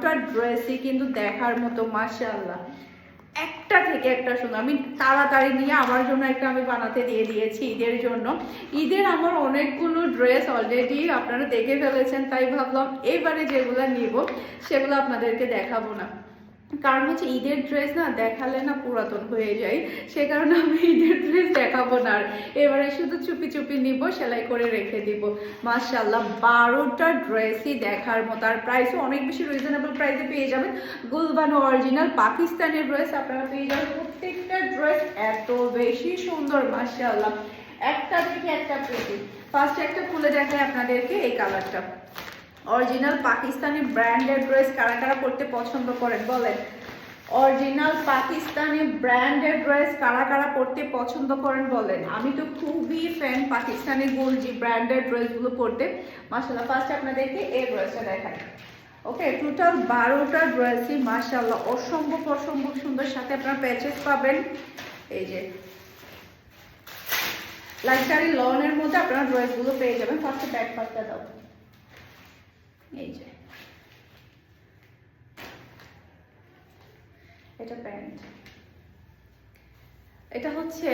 12টা ড্রেসই কিন্তু দেখার মতো, মাশাআল্লাহ। একটা থেকে একটা সুন্দর। আমি তাড়াতাড়ি নিয়ে আমার জন্য একটা আমি বানাতে দিয়ে দিয়েছি ঈদের জন্য। ঈদের আমার অনেকগুলো ড্রেস অলরেডি আপনারা দেখে ফেলেছেন, তাই ভাবলাম এবারে যেগুলো নিব সেগুলো আপনাদেরকে দেখাবো না। কারণ হচ্ছে ঈদের ড্রেস না দেখালে না পুরাতন হয়ে যায়, সে কারণে আমি ঈদের ড্রেস দেখাবো না। আর এবারে শুধু চুপি চুপি নিব, সেলাই করে রেখে দিব। মাশাআল্লাহ 12টা ড্রেসই দেখার মতো, আর প্রাইসও অনেক বেশি রিজনেবল প্রাইসে পেয়ে যাবেন। গুলবানো অরিজিনাল পাকিস্তানের ড্রেস আপনারা পেয়ে যাবেন। প্রত্যেকটা ড্রেস এত বেশি সুন্দর, মাশাআল্লাহ, একটা থেকে একটা পেটি। ফার্স্ট একটা খুলে দেখায় আপনাদেরকে এই কালারটা। অরিজিনাল পাকিস্তানি ব্র্যান্ডের ড্রেস কারা কারা পরতে পছন্দ করেন বলেন? অরিজিনাল পাকিস্তানি ব্র্যান্ডের ড্রেস কারা কারা পরতে পছন্দ করেন বলেন? আমি তো খুবই ফ্যান পাকিস্তানি গুলজি ব্র্যান্ডের ড্রেসগুলো পরতে। মাশাআল্লাহ ফার্স্ট আপনাদেরকে এই ড্রেসটা দেখাই। ওকে, টোটাল 12টা ড্রেসই মাশাআল্লাহ অসম্ভব অসম্ভব সুন্দর, সাথে আপনারা প্যাচেস পাবেন। এই যে লাক্সারি লনের মধ্যে আপনারা ড্রেসগুলো পেয়ে যাবেন। ফার্স্টে ব্যাক পার্টটা দাও। এই যে এটা প্যান্ট, এটা হচ্ছে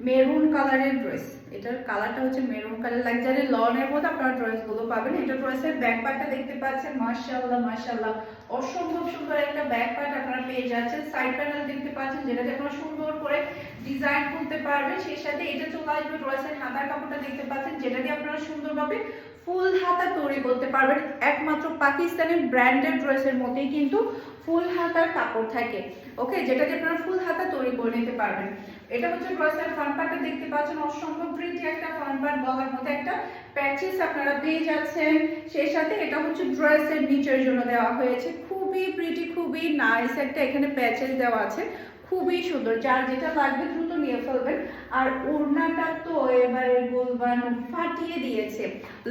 মেরুন কালারের ড্রেস। এটার কালারটা হচ্ছে মেরুন কালার, লাক্সারি লনের মধ্যে আপনারা ড্রেসগুলো পাবেন। এটা ড্রেসের ব্যাক পার্টটা দেখতে পাচ্ছেন, মাশাআল্লাহ মাশাআল্লাহ অসম্ভব সুন্দর একটা ব্যাক পার্ট আপনারা পেয়ে যাচ্ছেন। সাইড প্যানেল দেখতে পাচ্ছেন, যেটাতে আপনারা সুন্দর করে ডিজাইন করতে পারবেন। সেই সাথে এটা চলে আসবে ড্রেসের হাতার কাপড়টা দেখতে পাচ্ছেন, যেটা দিয়ে আপনারা সুন্দরভাবে ফুল হাতা তৈরি করতে পারবেন। একমাত্র পাকিস্তানি ব্র্যান্ডেড ড্রেসের মধ্যেই কিন্তু ফুল হাতার কাপড় থাকে, ওকে, যেটা দিয়ে আপনারা ফুল হাতা তৈরি করে নিতে পারবেন। এটা হচ্ছে ড্রেসের ফ্রন্ট পার্টটা দেখতে পাচ্ছেন, অসম্ভব প্রিটি একটা ফ্রন্ট পার্ট, গলার মধ্যে একটা প্যাচেস আপনারা পেয়ে যাচ্ছেন। সেই সাথে এটা হচ্ছে ড্রেসের নিচের জন্য দেওয়া হয়েছে, খুবই প্রিটি খুবই নাইস একটা এখানে প্যাচেস দেওয়া আছে, খুবই সুন্দর। যার যেটা লাগবে দ্রুত নিয়ে ফেলবেন। আর ওড়নাটা তো এবারে গুলবানো ফাটিয়ে দিয়েছে,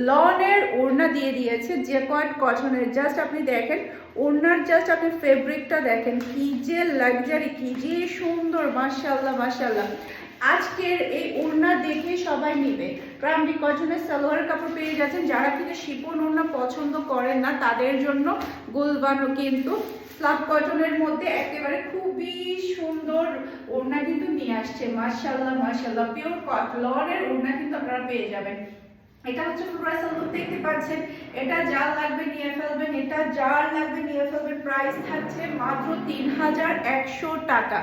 লনের ওড়না দিয়ে দিয়েছে জ্যাকোয়ার্ড কটনের। জাস্ট আপনি দেখেন ওড়নার, জাস্ট আপনি ফেব্রিকটা দেখেন, কি যে লাক্সারি, কি যে সুন্দর, মাশাআল্লাহ মাশাআল্লাহ। আজকের এই ওড়না দেখে সবাই নিবে। ক্রান্তি কটনের সালোয়ার কাপড় পেয়ে যাচ্ছেন। যারা কিন্তু শিপন ওড়না পছন্দ করেন না তাদের জন্য গুলবানো কিন্তু স্লাব কটনের মধ্যে একেবারে খুবই সুন্দর ওড়না কিন্তু নিয়ে আসছে, মাশাআল্লাহ মাশাআল্লাহ। পিওর কটনের ওড়না কিন্তু আপনারা পেয়ে যাবেন। এটা হচ্ছে পুরো সালোয়ার দেখতে পাচ্ছেন। এটা যার লাগবে নিয়ে ফেলবেন, এটা যার লাগবে নিয়ে ফেলবেন। প্রাইস থাকছে মাত্র 3100 টাকা।